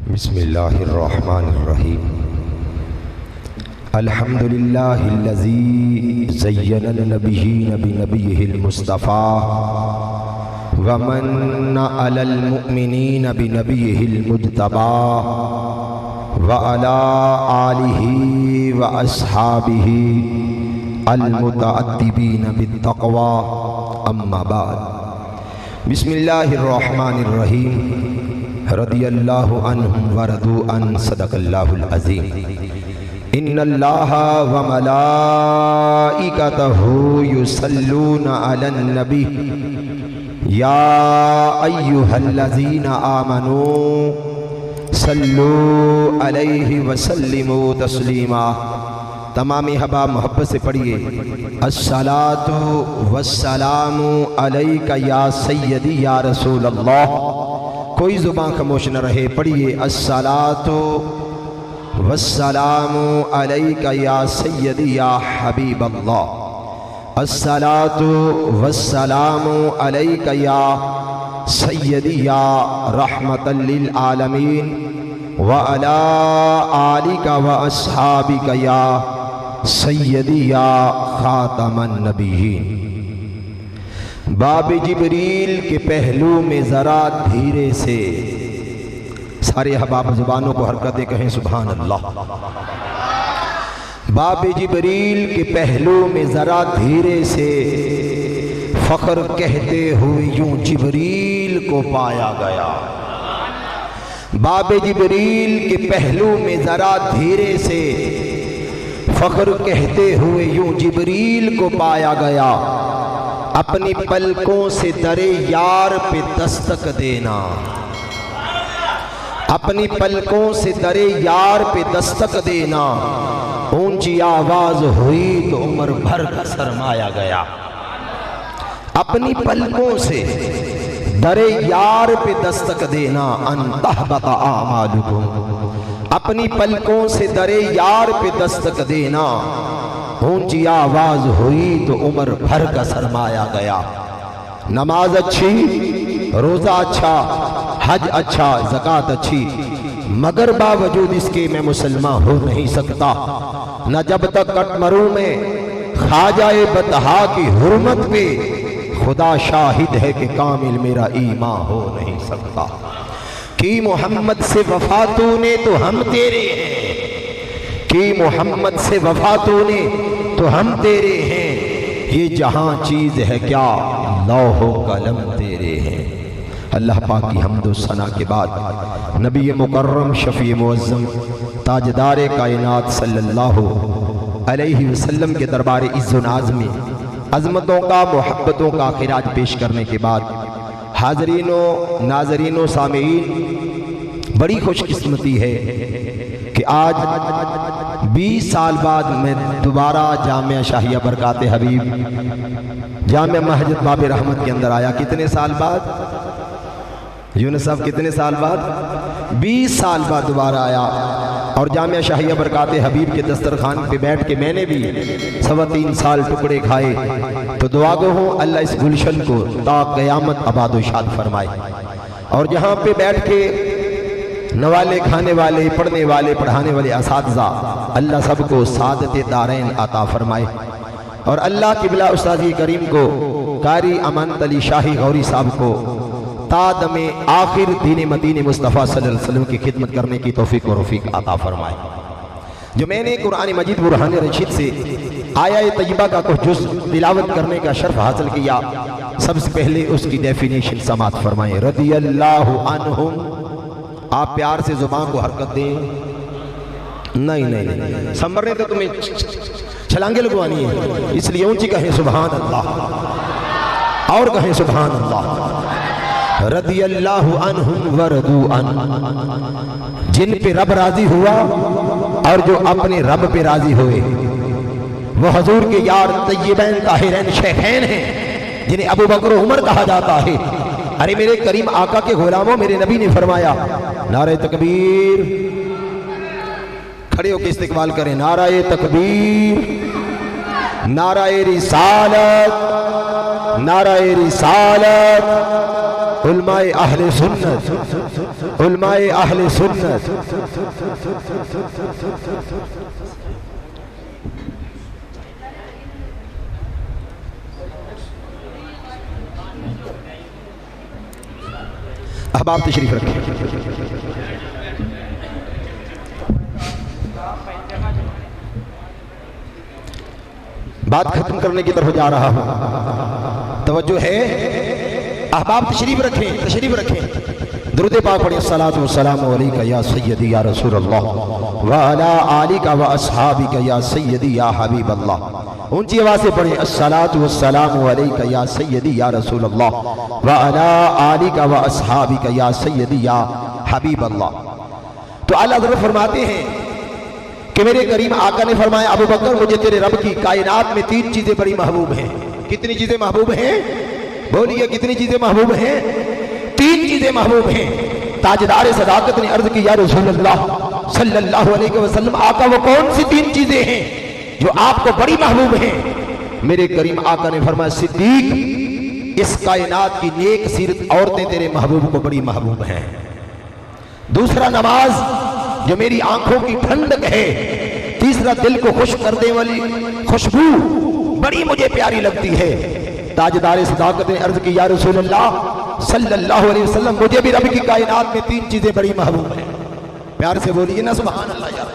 बिस्मिल्लाहिर्रहमानिर्रहीम। अल्हम्दुलिल्लाहिल्लज़ी ज़य्यनल नबिय्यीन बिनबिय्यिहिल मुस्तफ़ा व मन्ना अलल मुअ्मिनीन बिनबिय्यिहिल मुज्तबा व अला आलिहि व अस्हाबिहि अल मुतअद्दिबीन बित्तक़वा अम्मा बाद। बिस्मिल्लाहिर्रहमानिर्रहीम। रदियल्लाहु अन्हुम व रदू अन सदक़ल्लाहुल अज़ीम। इन्नल्लाहा व मलाइकतहु युसल्लूना अलन नबी या अय्युहल्लज़ीना आमनू सल्लू अलैहि व सल्लिमू तस्लीमा। तमामी हबा मोहब्बत से पढ़िए, अस्सलातु वस्सलामु अलैका या सय्यदी या रसूल अल्लाह। कोई ज़ुबान खामोश न रहे, पढ़िए अस्सलातु वस्सलामु अलैका या सय्यदी या हबीब अल्लाह। अस्सलातु वस्सलामु अलैका या सय्यदी या रहमतल लिल आलमीन व अला आलिका व अस्हाबिका या सय्यदी या खातमन नबिय्यीन। बाब जिब्रील के पहलू में ज़रा धीरे से, सारे अहबाब ज़ुबानों को हरकतें कहें सुभान अल्लाह। बाब जिब्रील के पहलू में ज़रा धीरे से फ़ख्र कहते हुए यूं जिब्रील को पाया गया। बाब जिब्रील के पहलू में ज़रा धीरे से फ़ख्र कहते हुए यूं जिब्रील को पाया गया। अपनी पलकों से दरे यार पे दस्तक देना, अपनी पलकों से दरे यार पे दस्तक देना। ऊंची आवाज हुई तो उम्र भर का सरमाया गया। अपनी पलकों से दरे यार पे दस्तक देना, अंतहबता आमालुकुम। अपनी पलकों से दरे यार पे दस्तक देना। ऊंची आवाज हुई तो उम्र भर का सरमाया गया। नमाज अच्छी, रोजा अच्छा, हज अच्छा, ज़कात अच्छी, मगर बावजूद इसके मैं मुसलमान हो नहीं सकता। न जब तक कटमरू में ख्वाजाए बतहा की हुर्मत पे खुदा शाहिद है कि कामिल मेरा ईमान हो नहीं सकता। कि मोहम्मद से वफा तूने तो हम तेरे हैं, कि मोहम्मद से वफा तूने तो हम तेरे हैं। ये जहां चीज है क्या लौहो कलम तेरे हैं। अल्लाह पाक की हम्दो सना के बाद नबी मुकर्रम शफी मुअज़्ज़म ताजदार कायनात सल्लल्लाहु अलैहि वसल्लम के दरबार इज़्ज़ो नाज़ में अज़मतों का, मोहब्बतों का खिराज पेश करने के बाद हाज़रीनों, नाज़रीनों, सामीईन, बड़ी खुशकिस्मती है कि आज 20 साल बाद मैं दोबारा जामिया शाहिया बरकात हबीब, जामिया महजिद बाब रहमत के अंदर आया। कितने साल बाद यूनुस साहब, कितने साल बाद? 20 साल बाद दोबारा आया और जामिया शाहिया बरकात हबीब के दस्तरखान पे बैठ के मैंने भी 3.25 साल टुकड़े खाए। तो दुआ गो हो अल्लाह इस गुलशन को ता क़यामत आबाद व शाद फरमाए। और जहाँ पे बैठ के नवाले खाने वाले, पढ़ने वाले, पढ़ाने वाले असातिज़ा, अल्लाह सबको सादत दारैन अता फरमाए। और अल्लाह किबला उस्तादी करीम को, कारी अमानत अली शाही गौरी साहब को तादम आखिर दीन मदीन मुस्तफ़ा सल्लल्लाहु अलैहि वसल्लम की खिदमत करने की तौफीक और रफ़ीक अता फरमाए। जो मैंने कुरान मजीद बुरहान रशीद से आया तय्यबा का कुछ जुज़ तिलावत करने का शर्फ हासिल किया, सबसे पहले उसकी डेफिनेशन समात फरमाए। रदियल्लाहु अन्हुम। आप प्यार से जुबान को हरकत दें। नहीं नहीं नहीं, संभरने तो तुम्हें छलांगे लगवानी है, इसलिए ऊंची कहें सुभान अल्लाह, और कहें सुभान अल्लाह। रदियल्लाहु अन्हुम व रदू अन। जिन पे रब राजी हुआ और जो अपने रब पे राजी हुए वो हजूर के यार तय्यबैन ताहिरैन शेखैन हैं, जिन्हें अबू बकर उमर कहा जाता है। अरे मेरे करीम आका के गुलामों, मेरे नबी ने फरमाया, नारे तकबीर, खड़े होकर इस्तिकबाल करें। नाराए तकबीर, नाराए रिसालत, नाराए रिसालत, उलमाए अहले सुन्नत, उलमाए अहले सुन्नत। अहबाब तशरीफ रखें। बात खत्म करने की तरफ जा रहा हूं, तवज्जो है। अहबाब तशरीफ रखें, तशरीफ रखें। दुरूद पाक पढ़ें। अस्सलातु वस्सलामु अलैका या सय्यदी या रसूल अल्लाह व अला आलिका व अस्हाबिका या सय्यदी या हबीब अल्लाह। ऊंची आवाज से पढ़ें। अस्सलातु वस्सलामु अलैका या सय्यदी या रसूल अल्लाह व अला आलिका व अस्हाबिका या सय्यदी या हबीब अल्लाह। तो अल्लाह हज़रत फरमाते हैं कि मेरे करीम आका ने फरमाया, अबू बकर मुझे तेरे रब की कायनात में 3 चीजें बड़ी महबूब हैं। कितनी चीजें महबूब हैं? बोलिए कितनी चीजें महबूब हैं? 3 चीजें महबूब हैं। ताजदार सदाकत ने अर्ज की, या रसूल अल्लाह सल्लल्लाहु अलैहि वसल्लम, आका वो कौन सी 3 चीजें हैं जो आपको बड़ी महबूब हैं? मेरे करीम आका ने फरमाया, सिद्दीक, इस कायनात की नेक सीरत औरतें तेरे महबूब को बड़ी महबूब हैं। दूसरा, नमाज जो मेरी आंखों की ठंडक है। तीसरा, दिल को खुश करने वाली खुशबू बड़ी मुझे प्यारी लगती है। ताजदार सदाकत ने अर्ज की, या रसूल अल्लाह सल्लल्लाहु अलैहि वसल्लम, मुझे भी रब की कायनात में 3 चीजें बड़ी महबूब हैं। प्यार से बोलिए ना सुभान अल्लाह। यार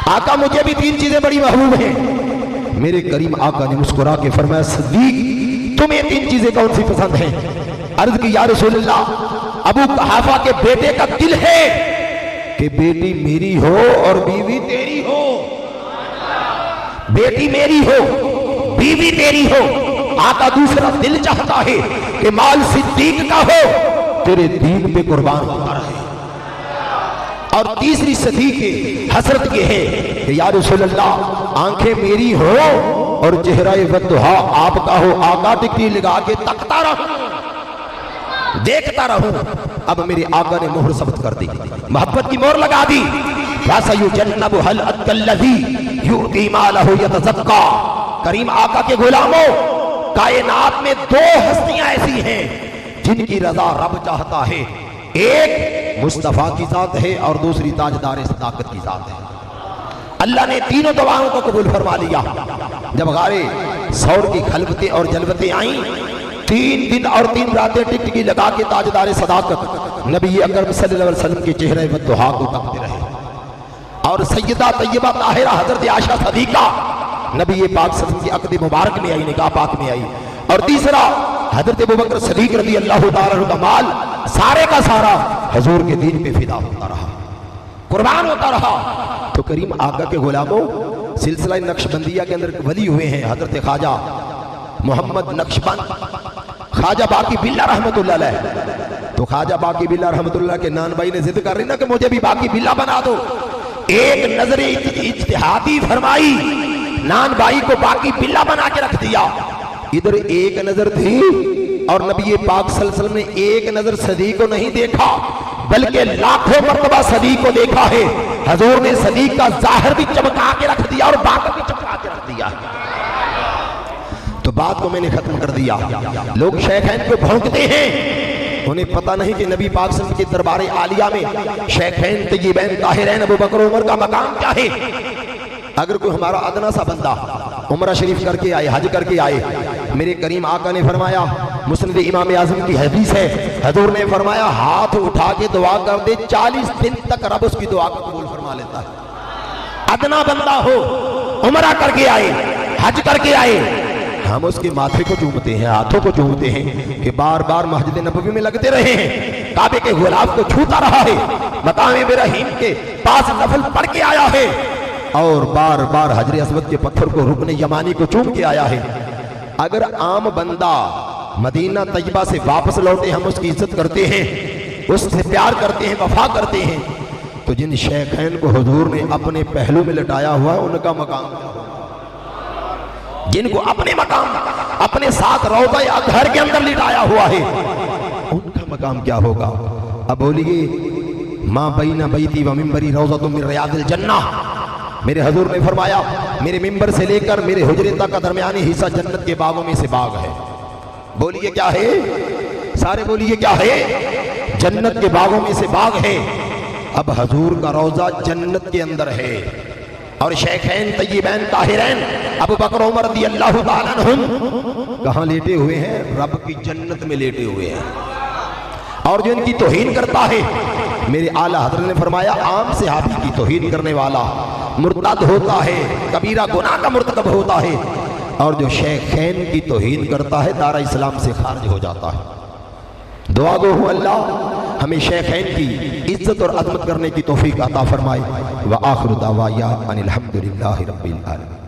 आका, मुझे भी 3 चीजें बड़ी महबूब हैं। मेरे करीम आका ने मुस्कुरा के फरमाया, सिद्दीक, तुम्हें 3 चीजें कौन सी पसंद हैं? अर्ज की, या रसूल अल्लाह, अबू कहाफा के बेटे का दिल है कि बेटी मेरी हो और बीवी तेरी हो। बेटी मेरी हो, बीवी तेरी हो। आका दूसरा दिल चाहता है कि माल सिद्दीक का हो, तेरे दीन पे कुर्बान होता रहे। और तीसरी सदी के हसरत ये है कि या रसूल अल्लाह, आंखें मेरी हो और चेहरा वद्दुहा आपका हो। आका टिकटी लगा के तकता रहूं, देखता रहूं। अब मेरे आका ने मोहर सब्त कर दी, मोहब्बत की मोहर लगा दी। वसयुजन्नबुहल अत्कल्लज़ी युअती मालहु यतज़क्का। करीम आका के गुलामों, कायनात में 2 हस्तियां ऐसी हैं जिनकी रजा रब चाहता है। एक मुस्तफा की जात है और दूसरी ताजदार सदाकत की जात है। अल्लाह ने तीनों दुआओं को कबूल फरमा लिया। जब गारे सौर की खलबतें और जलवतें आई, 3 दिन और 3 रातें टिकटिकी लगा के ताजदार सदाकत नबी अकरम सल्लल्लाहु अलैहि वसल्लम के चेहरे वद्दुहा को तकते रहे। और सैयदा तैयबा ताहिरा हजरत आयशा सदीका नबी पाक सल्लल्लाहु अलैहि वसल्लम की अक़द मुबारक में आई, निकाह पाक में आई। और तीसरा, हजरत अबू बकर सदीक रज़ी अल्लाह तआला अन्हु का माल सारे का सारा हुजूर के दीन पे फिदा होता रहा, कुर्बान होता रहा। तो करीम आका के गुलामों, सिलसिला नक्शबंदिया के अंदर वली हुए हैं हजरत ख्वाजा मोहम्मद नक्शबंद, ख्वाजा बाकी बिल्ला रहमतुल्लाह अलैह। तो ख्वाजा बाकी बिल्ला रहमतुल्लाह के नान भाई ने जिद कर रही ना कि मुझे भी बाकी बिल्ला बना दो। एक नजर इज्तिहादी फरमाई, नान भाई को बाकी बिल्ला बना के रख दिया। इधर एक नजर थी और नबी पाक सल्लल्लाहु अलैहि वसल्लम ने एक नजर सदीक को नहीं देखा, बल्कि लाखों मर्तबा सदीक को देखा है। हजूर ने सदीक का जाहिर भी चमका के रख दिया और बातिन भी चमका के रख दिया। तो बात को मैंने खत्म कर दिया। लोग शैखैन को भौंकते हैं, उन्हें पता नहीं कि नबी पाक सल्लल्लाहु अलैहि वसल्लम के दरबार आलिया में शैखैन तय्यबैन ताहिरैन अबू बकर उमर का मकाम क्या है। अगर कोई हमारा अदना सा बंदा उमरा शरीफ करके आए, हज करके आए, मेरे करीम आका ने फरमाया, मुस्नद इमाम आज़म की हदीस है, हजूर ने फरमाया हाथ उठा के दुआ कर दे, 40 दिन तक रब उसकी दुआ को कबूल फरमा लेता है। अदना बंदा हो, उमरा करके आए, हज करके आए, हम उसके माथे को चूमते हैं, हाथों को चूमते हैं कि बार बार मस्जिद नबवी में लगते रहे हैं, काबे के गुलाब को छूता रहा है, मकाम इब्राहीम के पास नफल पढ़ के आया है और बार बार हजर अस्वद के पत्थर को रुकने यमानी को चूम के आया है। अगर आम बंदा मदीना तैयबा से वापस लौटे, हम उसकी इज्जत करते हैं, उससे प्यार करते हैं, वफा करते हैं, तो जिन शैखैन को हुजूर ने अपने पहलू में लटाया हुआ है उनका मकाम क्या होगा? जिनको अपने मकाम अपने साथ रौज़ा या घर के अंदर लिटाया हुआ है उनका मकाम क्या होगा? अब बोलिए, माँ बैना बैती व मिंबरी रौज़तुम मिन रियादिल जन्नह। मेरे हजूर ने फरमाया, मेरे मिंबर से लेकर मेरे हुजरे तक का दरमियानी हिस्सा जन्नत के बागों में से बाग है। बोलिए क्या है? सारे बोलिए क्या है? जन्नत के बागों में से बाग है। अब हजूर का रोजा जन्नत के अंदर है और शेखैन तय्यबैन ताहिरैन अबू बकर उमर रज़ियल्लाहु ताला अन्हुम कहाँ लेटे हुए हैं? रब की जन्नत में लेटे हुए हैं। और जो इनकी तौहीन करता है, मेरे आला हज़रत ने फरमाया आम सहाबी की तौहीन करने वाला मुर्तद होता है, कबीरा गुनाह का मुर्तकब होता है। और जो शेखैन की तौहीन करता है दारा इस्लाम से खारिज हो जाता है। दुआ गो हूँ अल्लाह हमें शेखैन की इज्जत और अज़मत करने की तौफीक अता फरमाए। व आखिरु दावाया अनिल हम्दुलिल्लाहि रब्बिल आलमीन।